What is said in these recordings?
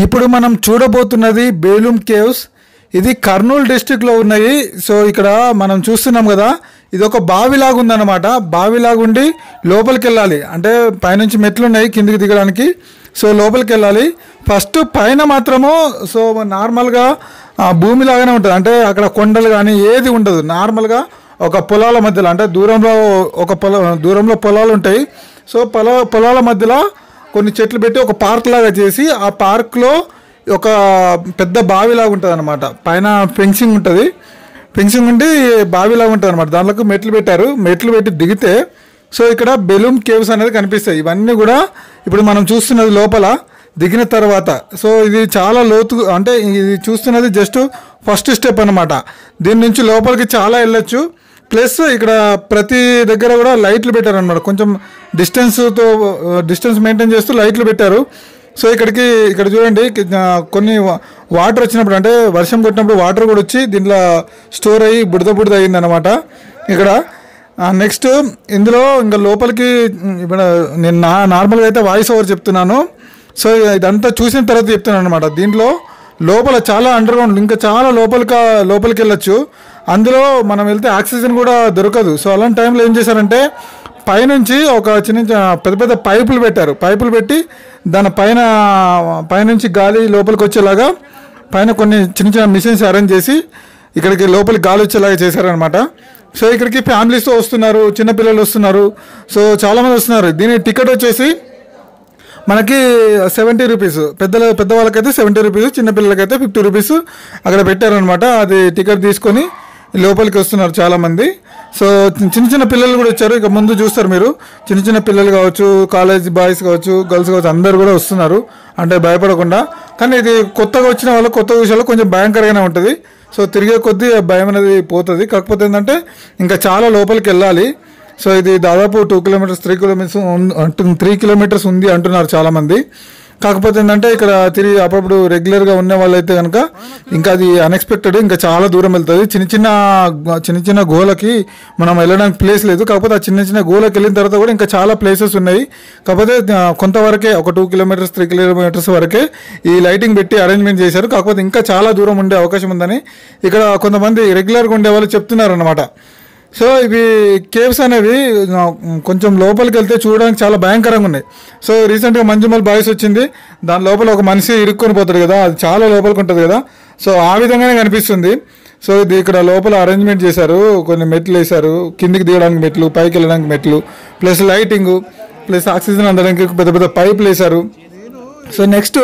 ఇప్పుడు మనం చూడబోతున్నది బేలుం కేవ్స్. ఇది కర్నూలు డిస్ట్రిక్ట్లో ఉన్నాయి. సో ఇక్కడ మనం చూస్తున్నాం కదా, ఇది ఒక బావిలాగా ఉందన్నమాట. బావిలాగా ఉండి లోపలికి వెళ్ళాలి, అంటే పైనుంచి మెట్లు ఉన్నాయి కిందికి దిగడానికి. సో లోపలికి వెళ్ళాలి. ఫస్ట్ పైన మాత్రము సో నార్మల్గా భూమిలాగానే ఉంటుంది, అంటే అక్కడ కొండలు కానీ ఏది ఉండదు. నార్మల్గా ఒక పొలాల మధ్యలో, అంటే దూరంలో పొలాలు ఉంటాయి. సో పొలాల మధ్యలో కొన్ని చెట్లు పెట్టి ఒక పార్క్ లాగా చేసి, ఆ పార్క్లో ఒక పెద్ద బావిలాగా ఉంటుంది అనమాట. పైన ఫెన్సింగ్ ఉంటుంది, ఫెన్సింగ్ ఉండి బావిలాగా ఉంటుంది అనమాట. దాంట్లోకి మెట్లు పెట్టారు. మెట్లు పెట్టి దిగితే సో ఇక్కడ బెలూమ్ కేవ్స్ అనేది కనిపిస్తాయి. ఇవన్నీ కూడా ఇప్పుడు మనం చూస్తున్నది లోపల దిగిన తర్వాత. సో ఇది చాలా లోతు, అంటే ఇది చూస్తున్నది జస్ట్ ఫస్ట్ స్టెప్ అనమాట. దీని నుంచి లోపలికి చాలా వెళ్ళొచ్చు. ప్లస్ ఇక్కడ ప్రతి దగ్గర కూడా లైట్లు పెట్టారు అనమాట. కొంచెం డిస్టెన్స్ మెయింటైన్ చేస్తూ లైట్లు పెట్టారు. సో ఇక్కడ చూడండి, కొన్ని వాటర్ వచ్చినప్పుడు, అంటే వర్షం కొట్టినప్పుడు వాటర్ కూడా వచ్చి దీంట్లో స్టోర్ అయ్యి బుడద అయ్యింది అనమాట ఇక్కడ. నెక్స్ట్ ఇందులో ఇంకా లోపలికి ఇప్పుడు నేను నార్మల్గా అయితే వాయిస్ ఓవర్ చెప్తున్నాను. సో ఇదంతా చూసిన తర్వాత చెప్తున్నాను అనమాట. దీంట్లో లోపల చాలా అండర్ గ్రౌండ్, ఇంకా చాలా లోపలికి వెళ్ళొచ్చు. అందులో మనం వెళ్తే ఆక్సిజన్ కూడా దొరకదు. సో అలాంటి టైంలో ఏం చేశారంటే పైనుంచి ఒక పెద్ద పైపులు పెట్టారు. పైపులు పెట్టి దాని పైనుంచి గాలి లోపలికి వచ్చేలాగా పైన కొన్ని చిన్న మిషన్స్ అరేంజ్ చేసి ఇక్కడికి లోపలికి గాలి వచ్చేలాగా చేశారనమాట. సో ఇక్కడికి ఫ్యామిలీస్తో వస్తున్నారు, చిన్నపిల్లలు వస్తున్నారు. సో చాలామంది వస్తున్నారు. దీని టికెట్ వచ్చేసి మనకి 70 రూపీస్, పెద్దవాళ్ళకైతే 70 రూపీస్, చిన్నపిల్లలకైతే 50 రూపీస్ అక్కడ పెట్టారనమాట. అది టికెట్ తీసుకొని లోపలికి వస్తున్నారు చాలామంది. సో చిన్న పిల్లలు కూడా వచ్చారు. ఇక ముందు చూస్తారు మీరు, చిన్న పిల్లలు కావచ్చు, కాలేజ్ బాయ్స్ కావచ్చు, గర్ల్స్ కావచ్చు, అందరు కూడా వస్తున్నారు, అంటే భయపడకుండా. కానీ ఇది కొత్తగా వచ్చిన వాళ్ళు కొత్త విషయాలు కొంచెం భయంకరంగానే ఉంటుంది. సో తిరిగే కొద్దీ భయం అనేది పోతుంది. కాకపోతే ఏంటంటే ఇంకా చాలా లోపలికి వెళ్ళాలి. సో ఇది దాదాపు 2 కిలోమీటర్స్ 3 కిలోమీటర్స్ ఉంది అంటున్నారు చాలామంది. కాకపోతే ఏంటంటే ఇక్కడ తిరిగి అప్పుడప్పుడు రెగ్యులర్గా ఉన్న వాళ్ళు అయితే కనుక ఇంకా అది అన్ఎక్స్పెక్టెడ్, ఇంకా చాలా దూరం వెళ్తుంది. చిన్న గుహలకి మనం వెళ్ళడానికి ప్లేస్ లేదు. కాకపోతే ఆ చిన్న గుహలకి వెళ్ళిన తర్వాత కూడా ఇంకా చాలా ప్లేసెస్ ఉన్నాయి. కాకపోతే కొంతవరకే ఒక 2 కిలోమీటర్స్ 3 కిలోమీటర్స్ వరకే ఈ లైటింగ్ పెట్టి అరేంజ్మెంట్ చేశారు. కాకపోతే ఇంకా చాలా దూరం ఉండే అవకాశం ఉందని ఇక్కడ కొంతమంది రెగ్యులర్గా ఉండే వాళ్ళు చెప్తున్నారు అన్నమాట. సో ఇవి కేవ్స్ అనేవి కొంచెం లోపలికి వెళ్తే చూడడానికి చాలా భయంకరంగా ఉన్నాయి. సో రీసెంట్గా మంజుమల్ బాయ్స్ వచ్చింది, దాని లోపల ఒక మనిషి ఇరుక్కొని పోతాడు కదా, అది చాలా లోపలికి ఉంటుంది కదా. సో ఆ విధంగానే కనిపిస్తుంది. సో ఇది ఇక్కడ లోపల అరేంజ్మెంట్ చేశారు, కొన్ని మెట్లు వేశారు, కిందికి దిగడానికి మెట్లు, పైకి వెళ్ళడానికి మెట్లు, ప్లస్ లైటింగ్, ప్లస్ ఆక్సిజన్ అందడానికి పెద్ద పైపులు వేశారు. సో నెక్స్ట్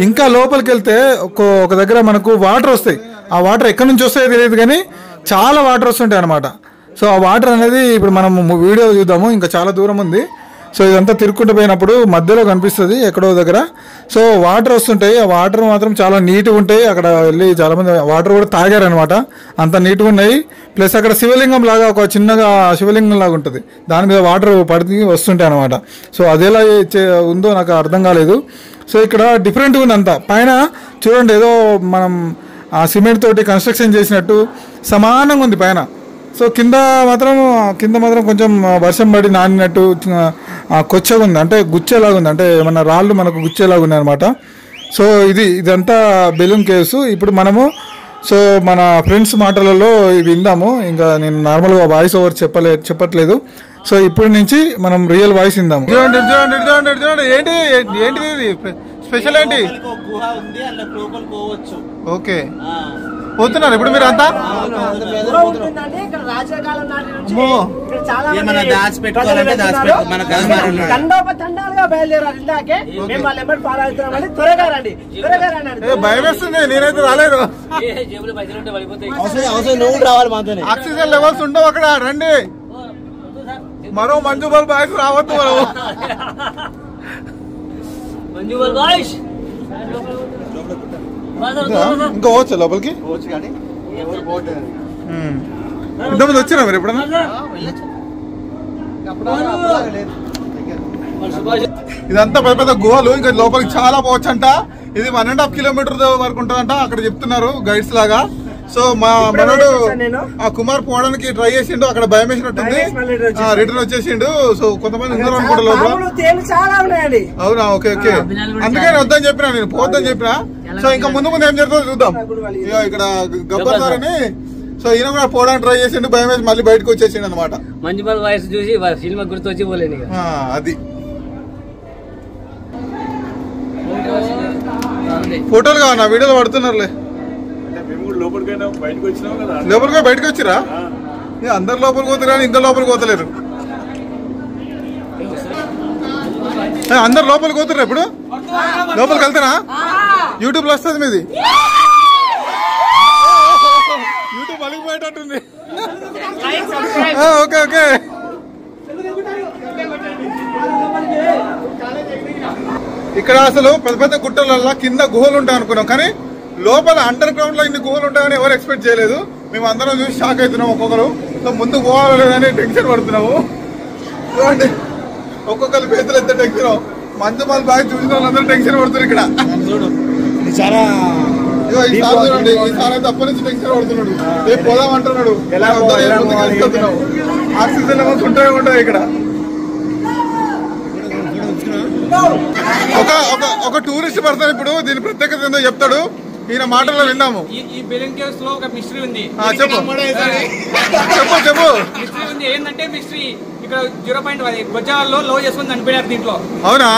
ఇంకా లోపలికి వెళ్తే ఒక దగ్గర మనకు వాటర్ వస్తాయి. ఆ వాటర్ ఎక్కడి నుంచి వస్తాయో తెలియదు కానీ చాలా వాటర్ వస్తుంటాయి అన్నమాట. సో ఆ వాటర్ అనేది ఇప్పుడు మనం వీడియో చూద్దాము, ఇంకా చాలా దూరం ఉంది. సో ఇదంతా తిరుక్కుంటూ పోయినప్పుడు మధ్యలో కనిపిస్తుంది ఎక్కడో దగ్గర. సో వాటర్ వస్తుంటాయి, ఆ వాటర్ మాత్రం చాలా నీట్గా ఉంటాయి. అక్కడ వెళ్ళి చాలామంది వాటర్ కూడా తాగారనమాట, అంత నీట్గా ఉన్నాయి. ప్లస్ అక్కడ శివలింగం లాగా ఒక చిన్నగా శివలింగం లాగా ఉంటుంది, దాని మీద వాటర్ పడి వస్తుంటాయి అనమాట. సో అదేలా ఉందో నాకు అర్థం కాలేదు. సో ఇక్కడ డిఫరెంట్గా ఉంది అంతా. పైన చూడండి, ఏదో మనం సిమెంట్ తోటి కన్స్ట్రక్షన్ చేసినట్టు సమానంగా ఉంది పైన. సో కింద మాత్రం కొంచెం వర్షం పడి నానినట్టు కొచ్చగా ఉంది, అంటే గుచ్చేలాగా ఉంది, అంటే ఏమన్నా రాళ్ళు మనకు గుచ్చేలాగా ఉన్నాయి అనమాట. సో ఇదంతా బెలూమ్ కేవ్స్. ఇప్పుడు మనము సో మన ఫ్రెండ్స్ మాటలలో ఇవి విందాము. ఇంకా నేను నార్మల్గా వాయిస్ ఓవర్ చెప్పట్లేదు. సో ఇప్పటి నుంచి మనం రియల్ వాయిస్ విందాము. చూడండి ఏంటి స్పెషల్ ఏంటి? ఓకే, పోతున్నారు ఇప్పుడు మీరు అంతా? భయం వేస్తుంది, నేనైతే రాలేదు. ఆక్సిజన్ లెవెల్స్ ఉండవు అక్కడ. రండి, మరో మంజుబల్ బాయ్స్ రావద్దు. ఇంకా పోవచ్చు లోపలికి? ఇంతమంది వచ్చినా మీరు ఎప్పుడన్నా? ఇదంతా పెద్ద గుహలు, ఇంకా లోపలికి చాలా పోవచ్చు అంట. ఇది 1.5 కిలోమీటర్ వరకు ఉంటుందంట అక్కడ చెప్తున్నారు గైడ్స్ లాగా. సో మా మనోడు ఆ కుమార్ పోవడానికి ట్రై చేసిండు, అక్కడ భయం వేసినట్టుంది, రిటర్న్ వచ్చేసిండు. సో కొంతమంది ఉన్నారు అనుకుంటా లోపల. అవునా, ఓకే ఓకే, అందుకని వద్దని చెప్పినా, నేను పోద్దని చెప్పినా. సో ఇంకా ముందు ముందు ఏం జరుగుతుందో చూద్దాం. ఇక్కడ గబ్బర్ సార్ అని, సో ఈయన కూడా పోవడానికి ట్రై చేసిండు, భయం వేసి మళ్ళీ బయటకు వచ్చేసిండు అనమాట. మంజుమల్ వాయిస్ చూసి సినిమా గుర్తొచ్చి పోలేని అది. ఫోటోలు కావన్నా, వీడియోలు పడుతున్నారులే. లోపలికి బయటకు వచ్చిరా? అందరు లోపలికి పోతారు కానీ ఇంత లోపలికి పోతలేరు. అందరు లోపలికి పోతారు. ఇప్పుడు లోపలికి వెళ్తారా? యూట్యూబ్ లో వస్తుంది మీది. యూట్యూబ్ మలిగిపోయేటట్టుంది. Okay okay. ఇక్కడ అసలు పెద్ద పెద్ద గుట్టలల్లో కింద గుహలు ఉంటాయి అనుకున్నాం, కానీ లోపల అండర్ గ్రౌండ్ లో ఇన్ని గుహలు ఉంటాయని ఎవరు ఎక్స్పెక్ట్ చేయలేదు. మేము అందరం చూసి షాక్ అవుతున్నాం ఒక్కొక్కరు. సో ముందు పోవాలని టెన్షన్ పడుతున్నాము. చూడండి ఒక్కొక్కరు పేదలు ఎంత టెన్షన్, మంచి మంది బాగా చూసిన వాళ్ళందరూ టెన్షన్ పడుతున్నారు ఇక్కడ. చాలా ఈసారి చూడండి, ఈసారి అయితే అప్పటి నుంచి టెన్షన్ పడుతున్నాడు, రేపు పోదాం అంటున్నాడు. ఆక్సిజన్ ఉంటాయి ఉంటాయి ఇక్కడ. ఒక టూరిస్ట్ పర్సన్ ఇప్పుడు దీని ప్రత్యేకత ఏందో చెప్తాడు, ఈయన మాటల్లో విన్నాము. ఈ బెలూన్ కేవ్స్ లో ఒక మిస్టరీ ఉంది. చెప్పు చెప్పు. మిస్టరీ ఉంది, ఏంటంటే మిస్టరీ ఇక్కడ 0.1 గొజ్జాల్లో లో చేసుకుని చనిపోయారు దీంట్లో. అవునా?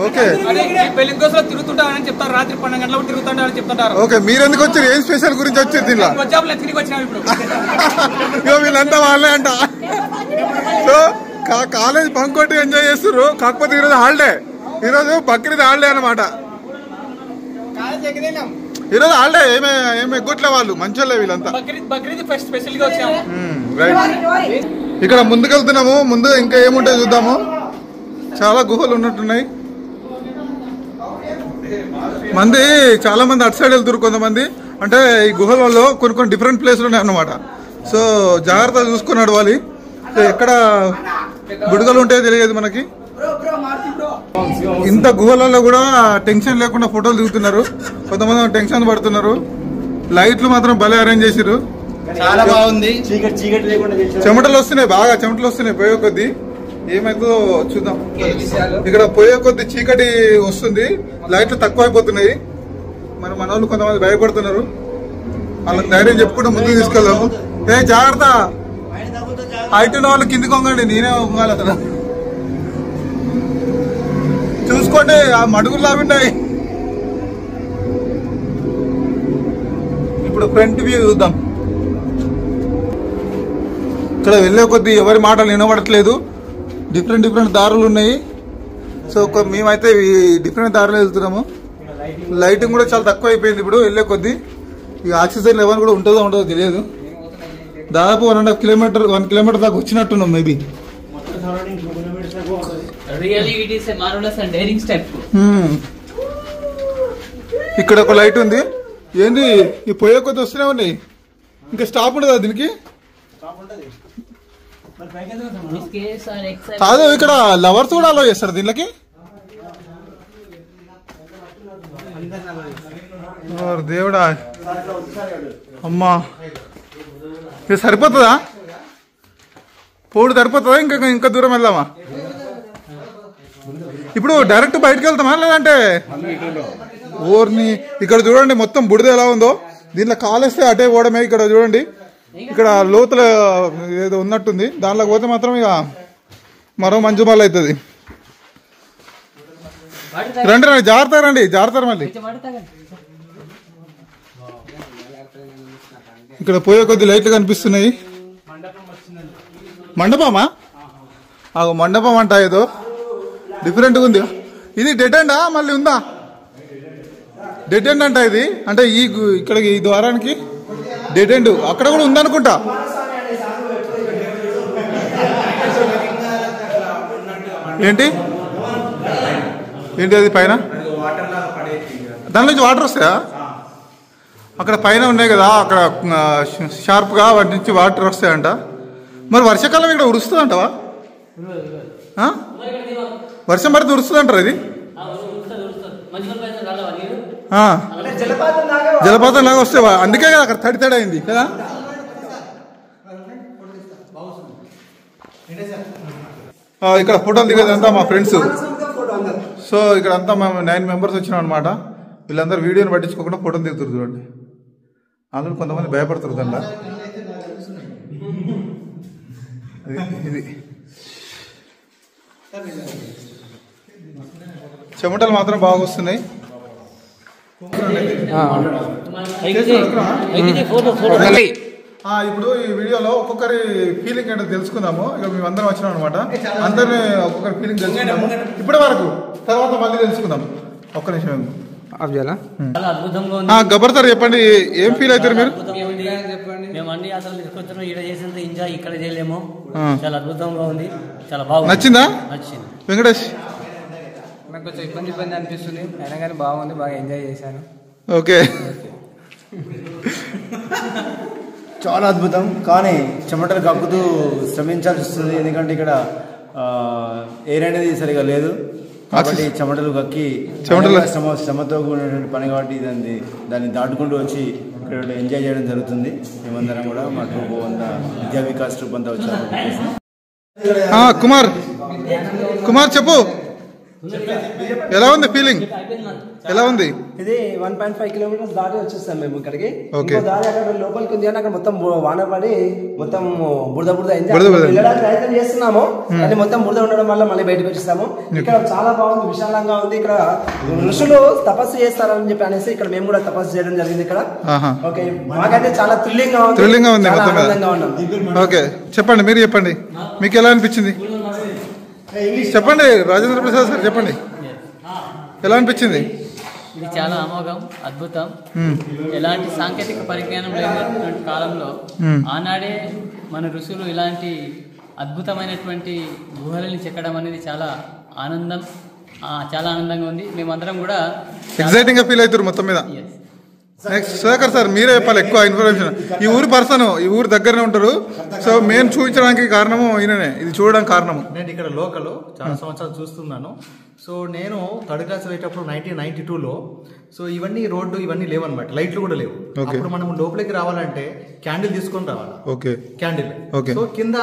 ఓకే. బెలూన్ కేవ్స్ లో తిరుగుతుంటారని చెప్తారు, రాత్రి 12 గంటలకు తిరుగుతుంటారని చెప్తుంటారు. ఓకే, మీరు ఎందుకు వచ్చారు? ఏం స్పెషల్ గురించి వచ్చారు దీనిలో? గొజ్జాబులు ఎత్తుకి వచ్చినాం ఇప్పుడు. వీళ్ళంతా వాళ్ళే అంట. సో కాలేజ్ బంక్ కొట్టి ఎంజాయ్ చేస్తున్నారు. కాకపోతే ఈరోజు హాలిడే, ఈరోజు బక్రీద్ హాలిడే అనమాట. ఈరోజు హాలిడే ఏమి ఎగ్గొట్లే వాళ్ళు, మంచోళ్ళే వీళ్ళంతా. ఇక్కడ ముందుకెళ్తున్నాము. ముందు ఇంకా ఏముంటాయి చూద్దాము. చాలా గుహలు ఉన్నట్టున్నాయి. చాలా మంది అటు సైడ్ వెళ్తున్నారు, కొంతమంది అంటే ఈ గుహలలో కొన్ని డిఫరెంట్ ప్లేస్లు ఉన్నాయి అన్నమాట. సో జాగ్రత్తగా చూసుకుని నడవాలి. సో ఎక్కడ బుడగలు ఉంటాయో తెలియదు మనకి. ఇంత గుహలలో కూడా టెన్షన్ లేకుండా ఫోటోలు దిగుతున్నారు. కొంతమంది టెన్షన్ పడుతున్నారు. లైట్లు మాత్రం భలే అరేంజ్ చేసిరు, చాలా బాగుంది. చెమటలు వస్తున్నాయి, బాగా చెమటలు వస్తున్నాయి. పోయే కొద్ది ఏమైతుందో చూద్దాం. ఇక్కడ పోయే కొద్ది చీకటి వస్తుంది, లైట్లు తక్కువ అయిపోతున్నాయి. మన వాళ్ళు కొంతమంది భయపడుతున్నారు. వాళ్ళకి ధైర్యం చెప్పుకుంటూ ముందుకు తీసుకెళ్దాము. జాగ్రత్త, హైట్ ఉన్న వాళ్ళు కిందికి వంగండి, నేనే వంగాలి అతను. చూసుకోండి, ఆ మడుగులు లాగున్నాయి. ఇప్పుడు ఫ్రంట్ వ్యూ చూద్దాం. ఇక్కడ వెళ్ళే కొద్దీ ఎవరి మాటలు వినబడట్లేదు. డిఫరెంట్ దారులు ఉన్నాయి. సో మేమైతే డిఫరెంట్ దారులు వెళ్తున్నాము. లైటింగ్ కూడా చాలా తక్కువ అయిపోయింది ఇప్పుడు వెళ్ళే కొద్దీ. ఈ ఆక్సిజన్ లెవెల్ కూడా ఉంటుందో తెలియదు. దాదాపు 1.5 కిలోమీటర్ 1 కిలోమీటర్ దాకా వచ్చినట్టున్నాం మేబీ. ఇక్కడ ఒక లైట్ ఉంది. ఏంది ఈ పోయే కొద్ది వస్తూనే ఉన్నాయి. ఇంకా స్టాప్ ఉండదా దీనికి? కాదు, ఇక్కడ లవర్స్ కూడా అలో చేస్తారు దీనికి. దేవుడా, అమ్మా, ఇది సరిపోతుందా? పోడు సరిపోతుందా? ఇంకా దూరం వెళ్దామా? ఇప్పుడు డైరెక్ట్ బయటకు వెళ్తామా లేదంటే? ఊరిని ఇక్కడ చూడండి మొత్తం బుడిద ఎలా ఉందో. దీంట్లో కాలేస్తే అటే పోవడమే. ఇక్కడ చూడండి, ఇక్కడ లోతుల ఏదో ఉన్నట్టుంది. దాంట్లోకి పోతే మాత్రం ఇక మరో మంజుమాల అవుతుంది. రండి జాగ్రత్త రండి, జాగ్రత్త. మళ్ళీ ఇక్కడ పోయే కొద్ది లైట్లు కనిపిస్తున్నాయి. మండపమా? మండపం అంట, ఏదో డిఫరెంట్గా ఉంది. ఇది డెడ్ ఎండా మళ్ళీ ఉందా? డెడ్ ఎండ్ అంట ఇది. అంటే ఇక్కడ ఈ ద్వారానికి డెడ్ ఎండ్. అక్కడ కూడా ఉందనుకుంటా. ఏంటి అది పైన? దాని నుంచి వాటర్ వస్తాయా? అక్కడ పైన ఉన్నాయి కదా, అక్కడ షార్ప్గా వాటి నుంచి వాటర్ వస్తాయంట. మరి వర్షాకాలం ఇక్కడ ఉరుస్తుందంటవా? వర్షం పడితే ఉరుస్తుంది అంటారు ఇది. జలపాతం లాగా వస్తే అందుకే కదా అక్కడ తడి అయింది కదా. ఇక్కడ ఫోటోలు దిగేదంతా మా ఫ్రెండ్స్. సో ఇక్కడ అంతా మేము 9 మెంబర్స్ వచ్చినాం అనమాట. వీళ్ళందరూ వీడియోని పట్టించుకోకుండా ఫోటోలు దిగుతారు చూడండి. అందులో కొంతమంది భయపడతారు దాంట్లో. ఇది చెమటలు మాత్రం బాగా వస్తున్నాయి. ఇప్పుడు ఈ వీడియోలో ఒక్కొక్కరి ఫీలింగ్ ఏంటో తెలుసుకుందాము. ఇక మేము అందరం వచ్చినాం అనమాట. అందరినీ ఒక్కొక్కరి ఫీలింగ్ తెలుసుకుందాము ఇప్పటి వరకు, తర్వాత మళ్ళీ తెలుసుకుందాం. ఒక్క నిమిషం గబ్బర్ సార్ చెప్పండి, ఏం ఫీల్ అవుతారు మీరు? మేము అన్ని అసలు తీసుకొచ్చాము, ఇక్కడ చేసేంత ఎంజాయ్ ఇక్కడ చేయలేము. చాలా అద్భుతంగా ఉంది, చాలా బాగుంది. నచ్చిందా? నచ్చింది. వెంకటేష్? నాకు కొంచెం ఇబ్బంది అనిపిస్తుంది, అయినా కానీ బాగుంది, బాగా ఎంజాయ్ చేశాను. ఓకే. చాలా అద్భుతం. కానీ చెమటలు కక్కుతూ శ్రమించాల్సి వస్తుంది, ఎందుకంటే ఇక్కడ ఎయిర్ అనేది సరిగా లేదు కాబట్టి చెమటలు కక్కి శ్రమతో కూడినటువంటి పని కాబట్టి దాన్ని దాటుకుంటూ వచ్చి ఇక్కడ ఎంజాయ్ చేయడం జరుగుతుంది. మేమందరం కూడా మా ట్రూప్ అంతా విద్యా వికాస్ ట్రూప్ అంతా వచ్చారు. కుమార్ చెప్పు, ఎలా ఉంది ఫీలింగ్? ఎలా ఉంది? ఇది 1.5 కిలోమీటర్స్ దాటి వచ్చేస్తాం మేము ఇక్కడికి. దారి అక్కడ లోపలికి ఉంది అని అక్కడ మొత్తం వాన పడి మొత్తం బురద వెళ్ళడానికి ప్రయత్నం చేస్తున్నాము, కానీ మొత్తం బురద ఉండడం వల్ల మళ్ళీ బయటకు వచ్చేస్తాము. ఇక్కడ చాలా బాగుంది, విశాలంగా ఉంది. ఇక్కడ ఋషులు తపస్సు చేస్తారని చెప్పి అనేసి ఇక్కడ మేము కూడా తపస్సు చేయడం జరిగింది ఇక్కడ. ఓకే, మాకైతే చాలా థ్రిల్లింగ్ గా ఉంది, ఆనందంగా ఉన్నాం. ఓకే, చెప్పండి, మీరు చెప్పండి, మీకు ఎలా అనిపించింది? చెప్పండి రాజేంద్ర ప్రసాద్ సార్, చెప్పండి ఎలా అనిపించింది? ఇది చాలా అమోఘం, అద్భుతం. ఎలాంటి సాంకేతిక పరిజ్ఞానం లేనటువంటి కాలంలో ఆనాడే మన ఋషులు ఇలాంటి అద్భుతమైనటువంటి గుహలని చెక్కడం అనేది చాలా ఆనందంగా ఉంది. మేమందరం కూడా ఎక్సైటింగ్ గా ఫీల్ అవుతారు మొత్తం మీద. నెక్స్ట్ శేఖర్ సార్, మీరే చెప్పాలి ఎక్కువ ఇన్ఫర్మేషన్. ఈ ఊరు పర్సన్, ఈ ఊరు దగ్గరనే ఉంటారు. సో మేము చూపించడానికి కారణము ఈయననే, ఇది చూడడానికి కారణము. నేను ఇక్కడ లోకల్ చాలా సంవత్సరాలు చూస్తున్నాను. సో నేను థర్డ్ క్లాస్ వెళ్ళేటప్పుడు 1992లో సో ఇవన్నీ రోడ్డు ఇవన్నీ లేవన్నమాట, లైట్లు కూడా లేవు. అప్పుడు మనం లోపలికి రావాలంటే క్యాండిల్ తీసుకొని రావాలి. Okay, candle. సో కింద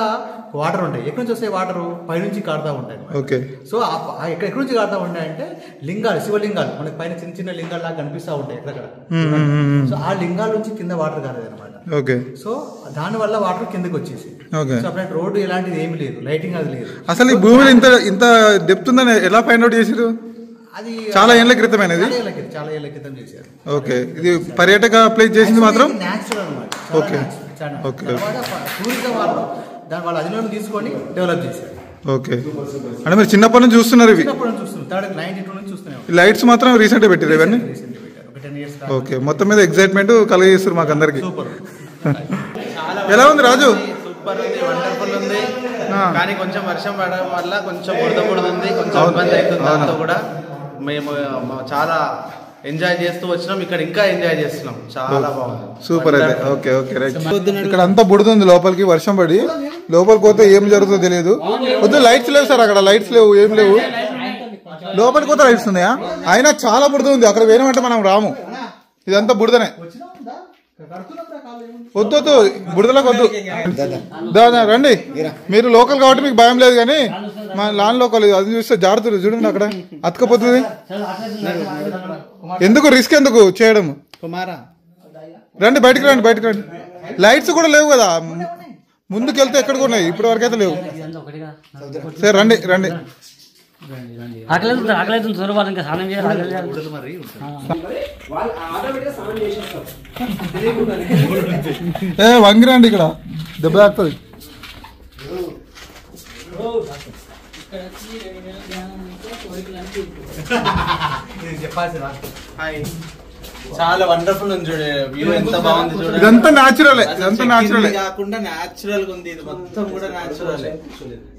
వాటర్ ఉంటాయి, ఎక్కడి నుంచి వస్తే వాటర్ పైనుంచి కారుతా ఉంటాయి. ఓకే, సో ఎక్కడి నుంచి కారుతా ఉంటాయి అంటే లింగాలు, శివలింగాలు మనకి పైన చిన్న చిన్న లింగాలు లాగా కనిపిస్తూ ఉంటాయి ఎక్కడ. సో ఆ లింగాల నుంచి కింద వాటర్ కాలేదు అనమాట. ఓకే, సో దాని వల్ల వాటర్ కిందకి వచ్చేసి. సో అప్పుడు రోడ్డు ఎలాంటిది ఏమి లేదు, లైటింగ్ అది లేదు. అసలు ఈ భూమిలో ఇంత డెప్త్ ఉందని ఎలా ఫైండ్ అవుట్ చేసారు? అది చాలా ఏళ్ల క్రితమైనది, చాలా ఏళ్ల క్రితం చేశారు. ఓకే, ఇది పర్యాటక ప్లేస్ చేసింది మాత్రం న్యాచురల్ అనమాట. ఓకే, టూరిజం వాళ్ళు దాని వాళ్ళ అధిలోకి తీసుకొని డెవలప్ చేశారు. ఓకే, అంటే మీరు చిన్నప్పటి నుంచి చూస్తున్నారు ఇవి? చిన్నప్పటి నుంచి చూస్తున్నాం, 92 నుంచి చూస్తున్నాం. లైట్స్ మాత్రం రీసెంట్ గా పెట్టారు ఇవన్నీ. ఓకే, మొత్తం మీద ఎక్సైట్మెంట్ కలిగిస్తారు మాకు అందరికి. ఎలా ఉంది రాజు? సూపర్ ఉంది, వండర్ఫుల్ ఉంది. కానీ కొంచెం వర్షం పడడం వల్ల కొంచెం బురద ఉంది, కొంచెం ఇబ్బంది అవుతుంది. దాంతో కూడా మేము చాలా ఎంజాయ్ చేస్తూ వచ్చినాం, ఇక్కడ ఇంకా ఎంజాయ్ చేస్తున్నాం. చాలా బాగుంది, సూపర్ అయితే. Okay okay right. ఇక్కడ అంతా బుడుతుంది లోపలికి, వర్షం పడి లోపలికి పోతే ఏం జరుగుతుందో తెలియదు. వద్దు, లైట్స్ లేవు సార్, అక్కడ లైట్స్ లేవు, ఏం లేవు. లోపలికి పోతే లైట్స్ ఉన్నాయా? అయినా చాలా బుడద ఉంది, అక్కడ వేయమంటే మనం రాము. ఇదంతా బుడదనే. వద్దు, బుడదలకు వద్దు. దాదా రండి, మీరు లోకల్ కాబట్టి మీకు భయం లేదు, కానీ మా లాన్ లోకల్ అది చూస్తే జారుతుంది చూడండి, అక్కడ అతకపోతుంది. ఎందుకు రిస్క్ ఎందుకు చేయడం? రండి, బయటకు రండి. లైట్స్ కూడా లేవు కదా, ముందుకు వెళ్తే ఎక్కడ ఉన్నాయి, ఇప్పటి వరకు అయితే లేవు. సరే రండి. వంగిరండి, ఇక్కడ దెబ్బ తాకుతుంది. చాలా వండర్ఫుల్ ఉంది చూడండి, వ్యూ ఎంత బాగుంది చూడండి. ఇదంతా న్యాచురల్ కాకుండా న్యాచురల్ గా ఉంది, ఇది మొత్తం కూడా న్యాచురల్.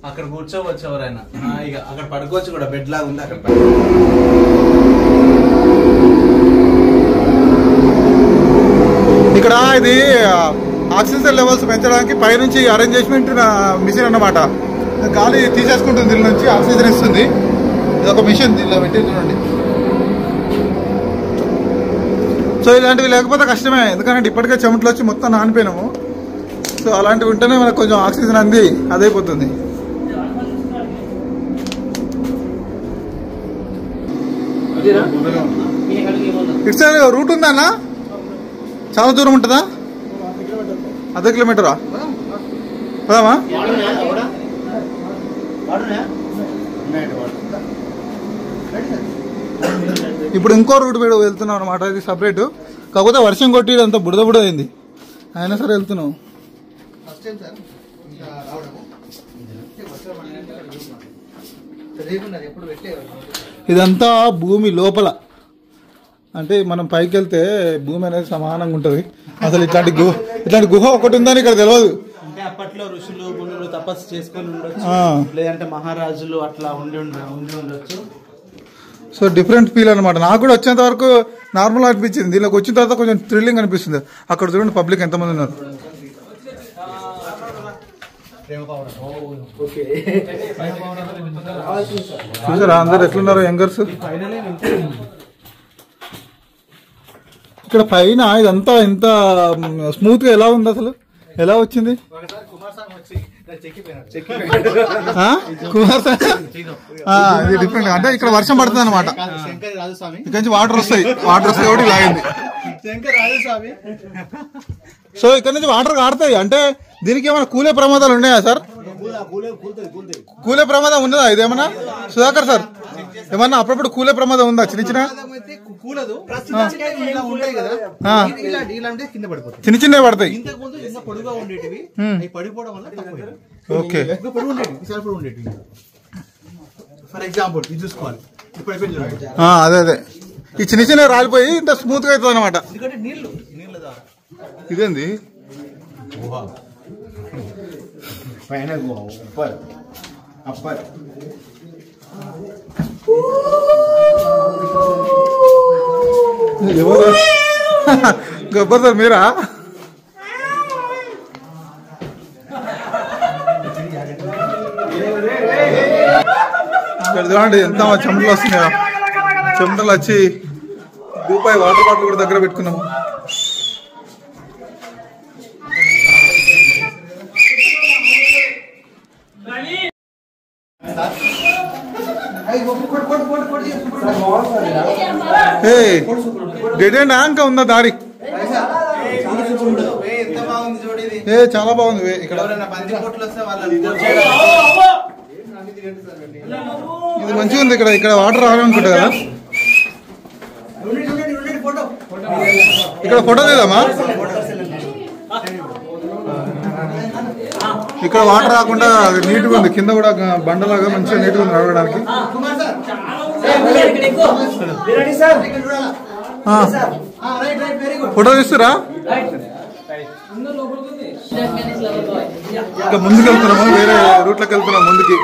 అక్కడ కూర్చోవచ్చు ఎవరైనా, ఇక అక్కడ పడుకోవచ్చు కూడా, బెడ్ లాగా ఉంది అక్కడ. ఇక్కడ ఇది ఆక్సిజన్ లెవెల్స్ పెంచడానికి పైనుంచి అరేంజ్మెంట్ మిషన్ అన్నమాట. గాలి తీసేసుకుంటుంది, దీని నుంచి ఆక్సిజన్ ఇస్తుంది. ఇది ఒక మిషన్, దీనిలో పెట్టి చూడండి. సో ఇలాంటివి లేకపోతే కష్టమే, ఎందుకంటే ఇప్పటికే చెమటలు వచ్చి మొత్తం నానిపోయినాము. సో అలాంటివి ఉంటేనే మనకు కొంచెం ఆక్సిజన్ అంది అదైపోతుంది. ఇటు సైడ్ రూట్ ఉందా అన్న? చాలా దూరం ఉంటుందా? అర్ధ కిలోమీటరా? పోదామా? ఇప్పుడు ఇంకో రూట్ మీద వెళ్తున్నాం అనమాట. ఇది సపరేట్, కాకపోతే వర్షం కొట్టి అంతా బుడద బుడద అయింది, అయినా సరే వెళ్తున్నాం. ఇదంతా భూమి లోపల, అంటే మనం పైకి వెళ్తే భూమి అనేది సమానంగా ఉంటుంది. అసలు ఇట్లాంటి గుహ ఒకటి ఉందని ఇక్కడ తెలియదు. అంటే అప్పట్లో ఋషులు మునులు తపస్సు చేసుకొని ఉండొచ్చు, లేదంటే మహారాజులు అట్లా ఉండి ఉండొచ్చు. సో డిఫరెంట్ ఫీల్ అనమాట. నాకు కూడా వచ్చేంత వరకు నార్మల్ అనిపించింది, దీనికి వచ్చిన తర్వాత కొంచెం థ్రిల్లింగ్ అనిపిస్తుంది. అక్కడ చూడండి పబ్లిక్ ఎంతమంది ఉన్నారు. చూసారా అందరు ఎట్లున్నారు యంగర్స్. ఇక్కడ పైన ఇదంతా ఇంత స్మూత్ గా ఎలా ఉంది, అసలు ఎలా వచ్చింది? ఇది డిఫరెంట్, అంటే ఇక్కడ వర్షం పడుతుంది అనమాట, ఇక్కడ నుంచి వాటర్ వస్తాయి కాబట్టి లాగింది. సో ఇక్కడ నుంచి వాటర్ కారుతాయి, అంటే దీనికి ఏమైనా కూలే ప్రమాదాలు ఉన్నాయా సార్? కూలే ప్రమాదం ఉన్నదా ఇదేమన్నా సుధాకర్ సార్? ఏమన్నా అప్పుడప్పుడు కూలే ప్రమాదం ఉందా? చిన్న చిన్న చిన్న చిన్నవి పడతాయి. ఓకే, ఫర్ ఎగ్జాంపుల్ ఇది చూసుకోవాలి, అదే అదే ఈ చిన్న చిన్నవి రాలిపోయి ఇంత స్మూత్ గా అవుతుంది అనమాట. ఇదేంది పైన అప్పర్ ఎవరు గబ్బర్ సార్ మీరా? ఇక్కడ చూడండి ఎంత చెమటలు వస్తున్నాయో. చెమటలు వచ్చి రూపాయి వాటర్ బాటిల్ కూడా దగ్గర పెట్టుకున్నాము. డెడ్ అండ్ ఇంకా ఉందా దారి? చాలా బాగుంది ఇక్కడ. ఇది మంచిగా ఉంది ఇక్కడ. ఇక్కడ వాటర్ రావాలనుకుంటా కదా. ఇక్కడ ఫోటో తీద్దామా? ఇక్కడ వాటర్ రాకుండా నీట్గా ఉంది, కింద కూడా బండలాగా మంచిగా నీట్గా ఉంది నడవడానికి. ఫోటో తీస్తురా? ఇంకా ముందుకు వెళ్తున్నాము, వేరే రూట్లోకి వెళ్తున్నాం ముందుకి.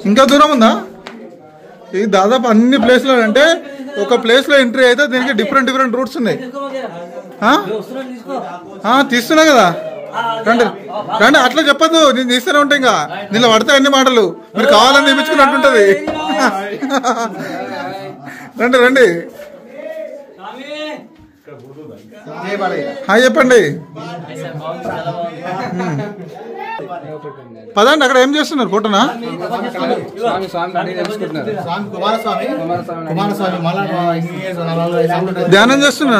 ఇంకా దూరం ఉందా? ఇది దాదాపు అన్ని ప్లేస్లో, అంటే ఒక ప్లేస్ లో ఎంట్రీ అయితే దీనికి డిఫరెంట్ రూట్స్ ఉన్నాయి. తీస్తున్నా కదా, రండి రండి. అట్లా చెప్పద్దు, నేను తీస్తూనే ఉంటా. ఇంకా దీనిలో పడతాయి అన్ని మాటలు, మీరు కావాలని తెప్పించుకున్నట్టుంటది. రండి రండి, హాయ్ చెప్పండి. పదండి, అక్కడ ఏం చేస్తున్నారు? ఫోటోనా? ధ్యానం చేస్తున్నా?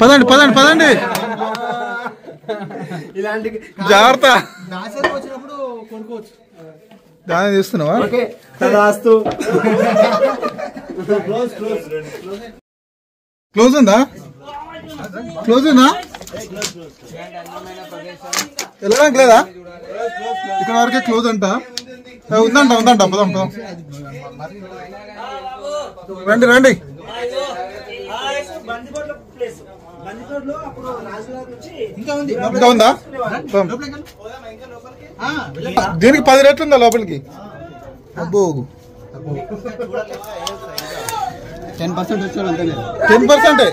పదండి పదండి పదండి, జాగ్రత్త. ధ్యానం చేస్తున్నావా? క్లోజ్ ఉందా? క్లోజ్ ఉందా? వెళ్ళడానికి లేదా? ఇక్కడ వరకే క్లోజ్ అంట. ఉందంట ఉందంట. పదం పదం, రండి రండి. ఇంకా ఉందా? దీనికి 10 రెట్లు ఉందా లోపలికి? అబ్బో, 10%.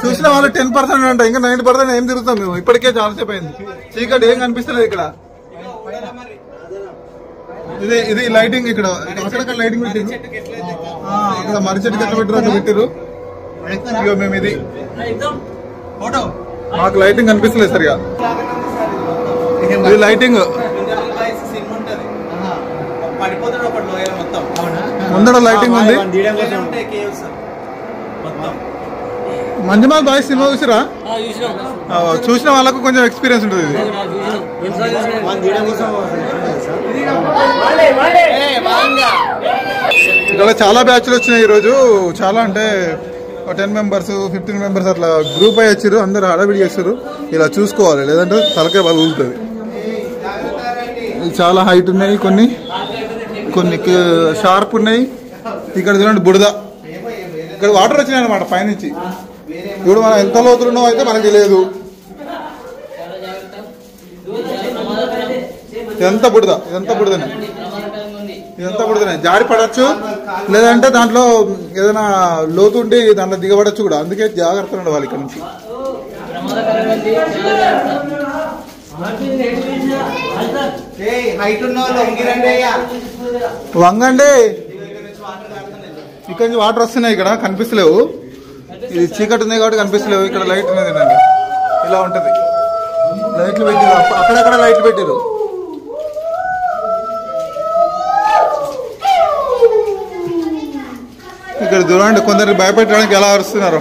చూసిన వాళ్ళు 10% అంట, ఇంకా 90% ఏం తిరుగుతాం మేము. ఇప్పటికే చాలాసేపు అయింది, చీకటి ఏం కనిపిస్తలేదు ఇక్కడ. ఇది లైటింగ్ ఇక్కడ అక్కడక్కడ లైటింగ్ పెట్టిరు, అక్కడ మర్రి చెట్టుకి ఎట్లా పెట్టారు అట్లా పెట్టిరు. ఇక మేము ఇది మాకు లైటింగ్ కనిపిస్తలేదు సరిగా. ఇది లైటింగ్ ముందర లైటింగ్ ఉంది. మంజుమాల్ బాయ్స్ సినిమా చూసిరా? చూసిన వాళ్ళకు కొంచెం ఎక్స్పీరియన్స్ ఉంటుంది. ఇక్కడ చాలా బ్యాచ్లు వచ్చినాయి ఈరోజు. చాలా అంటే 10 మెంబర్స్ 15 మెంబర్స్ అట్లా గ్రూప్ అయ్యి వచ్చారు. అందరు హడావిడి చేస్తారు. ఇలా చూసుకోవాలి, లేదంటే తలకాయ బాగా ఊగుతుంది. చాలా హైట్ ఉన్నాయి, కొన్ని షార్ప్ ఉన్నాయి. ఇక్కడ చూడండి బుడద, ఇక్కడ వాటర్ వచ్చినాయి అనమాట పైనుంచి. ఇప్పుడు మనం ఎంత లోతులున్నావు అయితే మనకు తెలియదు. ఇదంతా బుడదనే జారి పడచ్చు, లేదంటే దాంట్లో ఏదైనా లోతు ఉండి దాంట్లో దిగబడచ్చు కూడా. అందుకే జాగ్రత్తగా ఉండవాలి ఇక్కడ నుంచి. వంగండి, ఇక్కడ నుంచి వాటర్ వస్తున్నాయి. ఇక్కడ కనిపిస్తలేవు, ఇది చీకటి ఉంది కాబట్టి కనిపిస్తలేవు. ఇక్కడ లైట్ ఉన్నది, ఇలా ఉంటది. లైట్లు పెట్టారు, అక్కడక్కడ లైట్లు పెట్టారు. ఇక్కడ చూడండి కొందరికి భయపెట్టడానికి ఎలా అరుస్తున్నారు.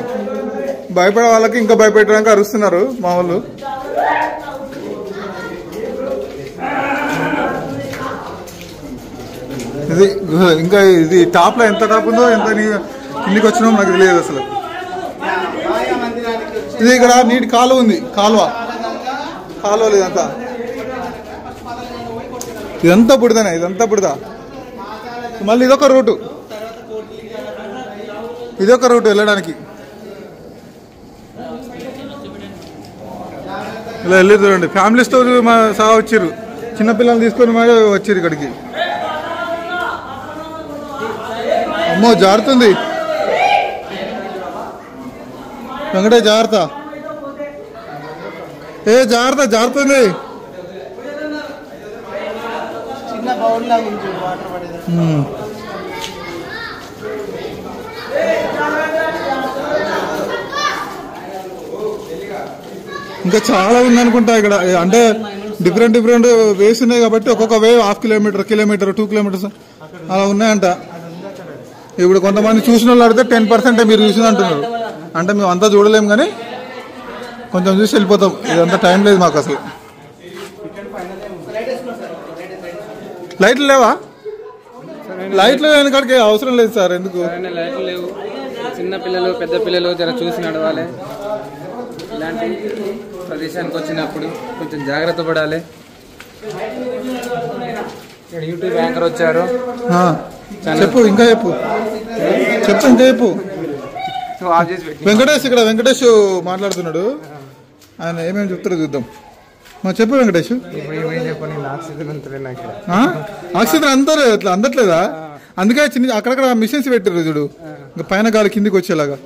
భయపడే వాళ్ళకి ఇంకా భయపెట్టడానికి అరుస్తున్నారు మా వాళ్ళు. ఇది ఇంకా ఇది టాప్ లో ఎంత టాప్ ఉందో, ఎంత కిందికి వచ్చినామో నాకు తెలియదు అసలు. ఇది ఇక్కడ నీటి కాలువ ఉంది, కాలువ లేదంతా. ఇదంతా బుడదనే, ఇదంతా బుడద. మళ్ళీ ఇదొక రూటు వెళ్ళడానికి. ఇలా వెళ్ళి చూడండి, ఫ్యామిలీస్తో సహా వచ్చిర్రు, చిన్నపిల్లలు తీసుకొని మరి వచ్చిర్రు ఇక్కడికి. అమ్మో జారుతుంది వెంకటే, జాగ్రత్త, జారుతుంది. ఇంకా చాలా ఉందనుకుంటా ఇక్కడ. అంటే డిఫరెంట్ వేస్ ఉన్నాయి కాబట్టి ఒక్కొక్క వే 1/2 కిలోమీటర్, 2 కిలోమీటర్స్ అలా ఉన్నాయంట. ఇప్పుడు కొంతమంది చూసిన వాళ్ళు అడిగితే 10% మీరు చూసింది అంటున్నారు. అంటే మేము అంతా చూడలేము, కానీ కొంచెం చూసి వెళ్ళిపోతాం. ఇదంతా టైం లేదు మాకు అసలు. లైట్లు లేవా? లైట్లు వెనకాడికి అవసరం లేదు సార్. ఎందుకు లైట్లు లేవు? చిన్న పిల్లలు పెద్ద పిల్లలు జర చూసి నడవాలి. ఇలాంటి ప్రదేశానికి వచ్చినప్పుడు కొంచెం జాగ్రత్త పడాలి. ఇక్కడ యూట్యూబ్ యాంకర్ వచ్చారు. చెప్పు ఇంకా వెంకటేష్, ఇక్కడ వెంకటేష్ మాట్లాడుతున్నాడు. ఆయన ఏమేమి చెప్తారో చూద్దాం. చెప్పు వెంకటేష్. ఆక్సిజన్ అందరు అట్లా అందట్లేదా? అందుకే చిన్న అక్కడక్కడ మిషన్స్ పెట్టారు చూడు, ఇంకా పైన గాలి కిందికి వచ్చేలాగా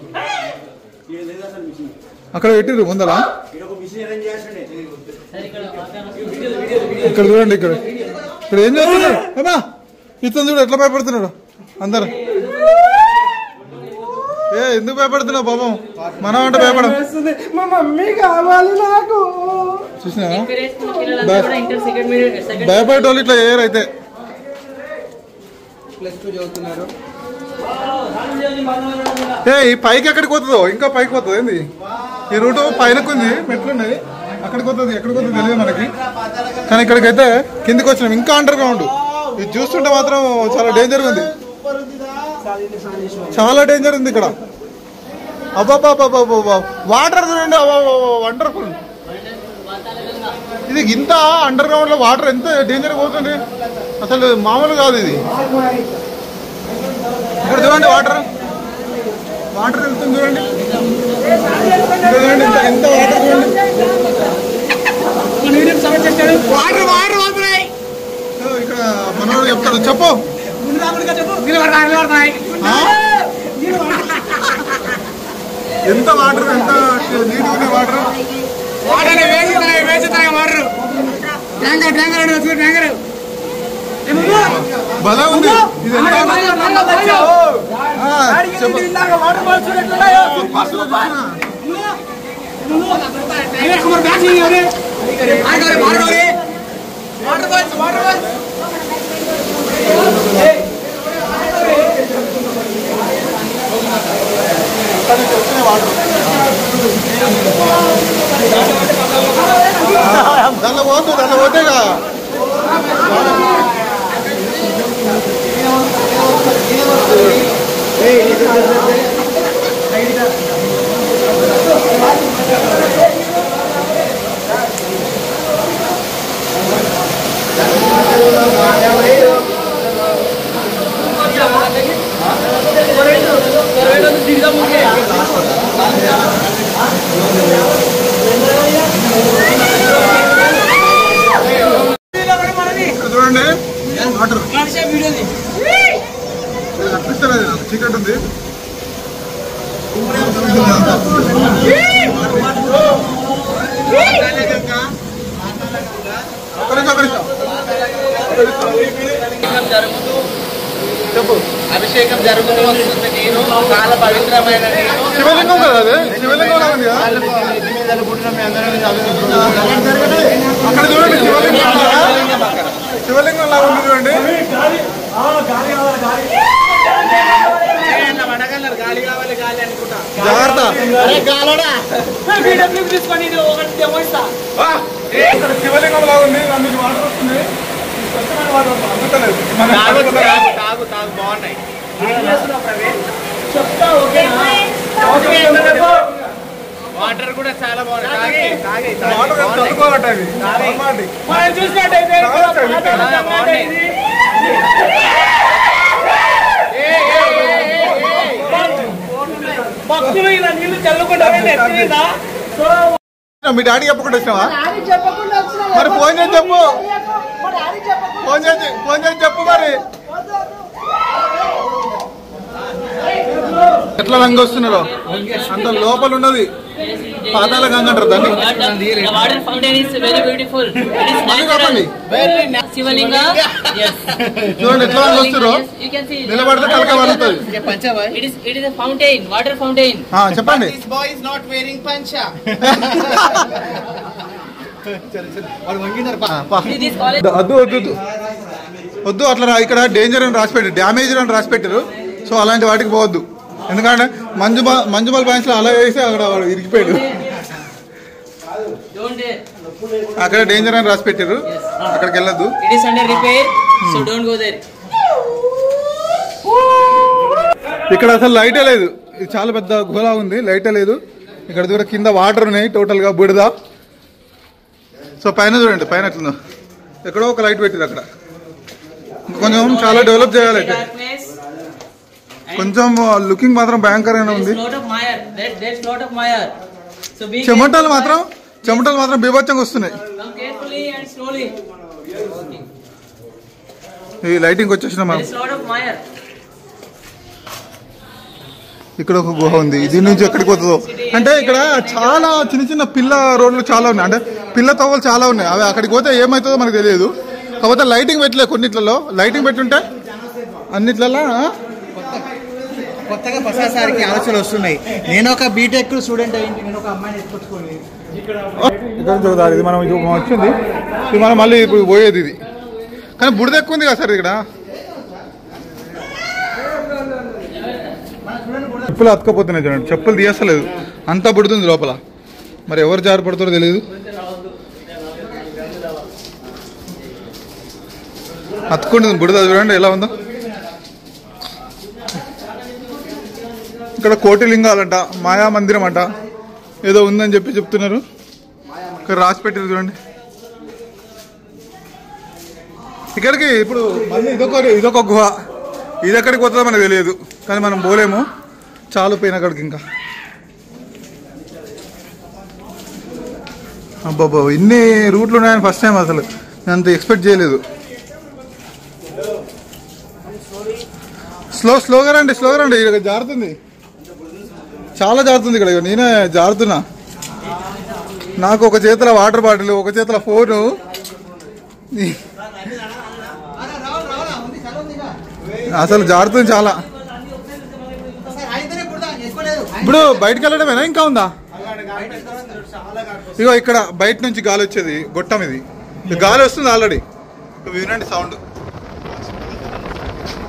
అక్కడ పెట్టిర్రు ముందర. ఇక్కడ చూడండి, ఇక్కడ ఏం చేస్తున్నాడు అమ్మా, ఇతను చూడు ఎట్లా భయపడుతున్నాడు అందరు. ఎందుకు భయపడుతున్నావు పాపం? మనం అంటే భయపడం. మా మమ్మీ కావాలి నాకు. చూసినా భయపడేటోళ్ళు ఇట్లా చేయరు. అయితే ఈ పైకి ఎక్కడికి పోతుందో, ఇంకా పైకి పోతుంది ఏంది? ఈ రూటు పైనకు ఉంది, మెట్లున్నాయి, అక్కడికి పోతుంది. ఎక్కడికి పోతుంది తెలియదు మనకి, కానీ ఇక్కడికైతే కిందికి వచ్చినాం. ఇంకా అండర్ గ్రౌండ్. ఇది చూస్తుంటే మాత్రం చాలా డేంజర్ ఉంది, చాలా డేంజర్ ఉంది ఇక్కడ. అబ్బాబాబాబాబా, వాటర్ చూడండి, వండర్ఫుల్. ఇది ఇంత అండర్ గ్రౌండ్ లో వాటర్ ఎంత డేంజర్ పోతుంది అసలు మామూలు కాదు ఇది. ఇక్కడ చూడండి వాటర్ వెళ్తుంది చూడండి, చూడండి ఎంత వాటర్ చూడండి. ఇక్కడ మనోడు చెప్తాడు, చెప్పు. ఎంత వాటర్, ఎంత నీట్ ఉన్నాయి వాటర్. బలం ఉంది. ఇది దానిలో పోతేగా చూడండి వాటర్ అనిపిస్తలేదు నాకు, చీకటి ఉంది. అభిషేకం జరుగుతూ వస్తుంది. నేను చాలా పవిత్రమైన శివలింగం కదా అదే, శివలింగం ఉంది కదా అక్కడ చూడండి. శివలింగం లాగా ఉంది చూడండి. జాగ్రత్త. ఇక్కడ శివలింగం లాగా ఉంది, అందుకు వాటర్ వస్తుంది. బాగున్నాయి. వాటర్ కూడా చాలా బాగున్నాయి. భక్తులు ఇలా నీళ్లు చల్లుకుంటా మీ డాడీ చెప్పకుండా వచ్చినావా? మరి ఫోన్ చేసి చెప్పు, ఫోన్ చేసి చెప్పు. మరి ఎట్లా రంగు వస్తున్నారో అంత లోపల ఉన్నది పాతాళ గంగ అంటారు దాన్ని. Water fountain is very beautiful. It is natural. Shivalinga. చూడండి ఎట్లా రంగు వస్తున్నారో, నిలబడితే తలక వలుతుంది. It is fountain, water fountain. చెప్పండి. This boy is not wearing pancha. వద్దు వద్దు వద్దు అట్లా ఇక్కడ డేంజర్ అని రాసి పెట్టారు, డ్యామేజ్ అని రాసి పెట్టారు. సో అలాంటి వాటికి పోవద్దు. ఎందుకంటే మంజుబాల్ బ్యాంక్స్ లో అలా వేసి అక్కడ ఇరికిపోయాడు. అక్కడ డేంజర్ అని రాసి పెట్టారు, అక్కడికి వెళ్ళొద్దు. ఇక్కడ అసలు లైటే లేదు. ఇది చాలా పెద్ద గుహలా ఉంది, లైటే లేదు. ఇక్కడ చూడ కింద వాటర్ ఉన్నాయి, టోటల్ గా బుడద. సో పైన చూడండి, పైన ఎట్లుందో. ఎక్కడో ఒక లైట్ పెట్టారు అక్కడ. కొంచెం చాలా డెవలప్ చేయాలి అయితే. కొంచెం లుకింగ్ మాత్రం భయంకరంగా ఉంది. చెమటలు మాత్రం బీభత్సంగా వస్తున్నాయి. ఈ లైటింగ్ వచ్చేసిన మనం ఇక్కడ ఒక గుహ ఉంది. దీని నుంచి ఎక్కడికి పోతుందో అంటే ఇక్కడ చాలా చిన్న చిన్న పిల్ల రోడ్లు చాలా ఉన్నాయి, అంటే పిల్ల తవ్వలు చాలా ఉన్నాయి. అవి అక్కడికి పోతే ఏమవుతుందో మనకు తెలియదు. కాకపోతే లైటింగ్ పెట్టలేదు, కొన్నిట్లలో లైటింగ్ పెట్టుంటే అన్నిట్లలో కొత్తగా ప్రసాసారికి ఆలోచనలు వస్తున్నాయి. నేను ఒక బీటెక్ స్టూడెంట్ అయ్యింది, నేను ఒక అమ్మాయిని ఎత్తుకొచ్చుకోండి. ఇక్కడ చూడాలి, ఇది మనం వచ్చింది, ఇది మనం మళ్ళీ ఇప్పుడు పోయేది. ఇది కానీ బుడద ఎక్కువ ఉంది కదా సార్ ఇక్కడ. చెప్పులు అతుకపోతున్నాయి చూడండి, చెప్పులు తీయస్తలేదు, అంతా బుడుతుంది లోపల. మరి ఎవరు జారిపడతారో తెలియదు. అతుక్కుంటుంది బుడద, చూడండి ఎలా ఉందో. ఇక్కడ కోటి లింగాలంట, మాయా మందిరం అంట, ఏదో ఉందని చెప్తున్నారు. ఇక్కడ రాసి పెట్టారు చూడండి. ఇక్కడికి ఇప్పుడు మళ్ళీ ఇదొక గుహ. ఇది ఎక్కడికి పోతుందో మనకు తెలియదు, కానీ మనం పోలేము, చాలు పోయిన అక్కడికి. ఇంకా అబ్బాబా ఇన్ని రూట్లు ఉన్నాయని ఫస్ట్ టైం అసలు నేను అంత ఎక్స్పెక్ట్ చేయలేదు. స్లోగా రండి, ఇక్కడ జారుతుంది. చాలా జారుతుంది ఇక్కడ. నేనే జారుతున్నా. నాకు ఒక చేతిలో వాటర్ బాటిల్, ఒక చేతిలో ఫోను. అసలు జారుతుంది చాలా. ఇప్పుడు బయటకు వెళ్ళడమేనా ఇంకా ఉందా? ఇగో ఇక్కడ బయట నుంచి గాలి వచ్చేది గొట్టం. ఇది గాలి వస్తుంది ఆల్రెడీ. వినండి సౌండ్.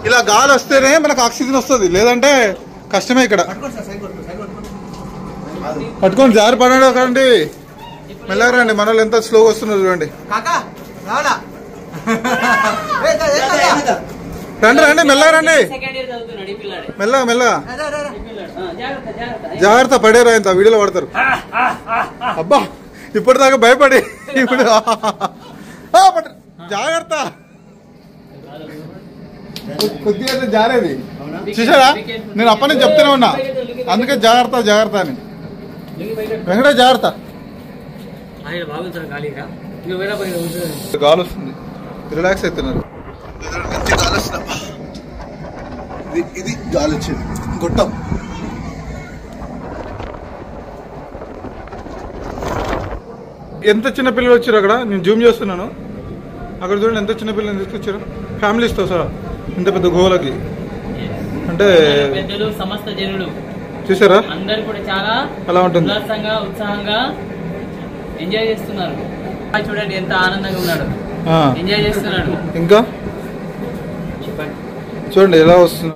ఇలా గాలి వస్తేనే మనకు ఆక్సిజన్ వస్తుంది, లేదంటే కష్టమే. ఇక్కడ పట్టుకొని జారి పడండి. కండి మెల్లగా రండి. మన వాళ్ళు ఎంత స్లోగా వస్తున్నారు చూడండి. రండి రండి, మెల్లగా రండి. మెల్లగా మెల్లగా జాగ్రత్త. పడేరా ఇంత వీడియోలో పడతారు. అబ్బా ఇప్పటిదాకా భయపడి ఇప్పుడు జాగ్రత్త. కొద్దిగా జారేది చూసారా? నేను అప్పటి నుంచి చెప్తూనే ఉన్నా, అందుకే జాగ్రత్త జాగ్రత్త అని. వెంకటే జాగ్రత్త. గాలి వస్తుంది, రిలాక్స్ అవుతున్నారు. గాలి వస్తుంది. ఇది గాలి వచ్చేది గొట్టం. ఎంత చిన్న పిల్లలు వచ్చారు అక్కడ. నేను జూమ్ చేస్తున్నాను. అక్కడ చూడండి ఎంత చిన్న పిల్లలు తీసుకొచ్చారు, ఫ్యామిలీస్తో సహా. ఇంత పెద్ద గోలకి అంటే పెద్దలు సమస్త జనులు చూసారా? అందరు కూడా చాలా అలా ఉంటుంది, ఉత్సాహంగా ఎంజాయ్ చేస్తున్నారు. చూడండి ఎంత ఆనందంగా ఉన్నాడు, ఎంజాయ్ చేస్తున్నాడు. ఇంకా చూడండి ఎలా వస్తుంది.